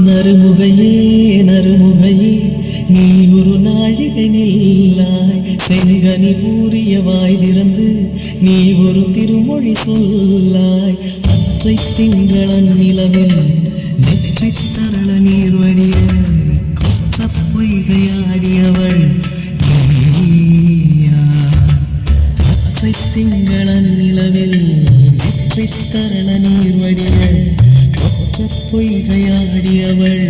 நறுமுகையே நறுமுகையே நீ ஒரு நாழிகை நில்லாய் செங்கனி பூரிய வாய் திறந்து நீ ஒரு திருமொழி சொல்லாய் அற்றை திங்களன் நிலவில் நெற்றி தரள நீர் வடிய கொற்ற பொய்கையாடியவள் அற்றை திங்களன் நிலவில் நெற்றி தரள நீர் வடிய பொய்கையாடியவள்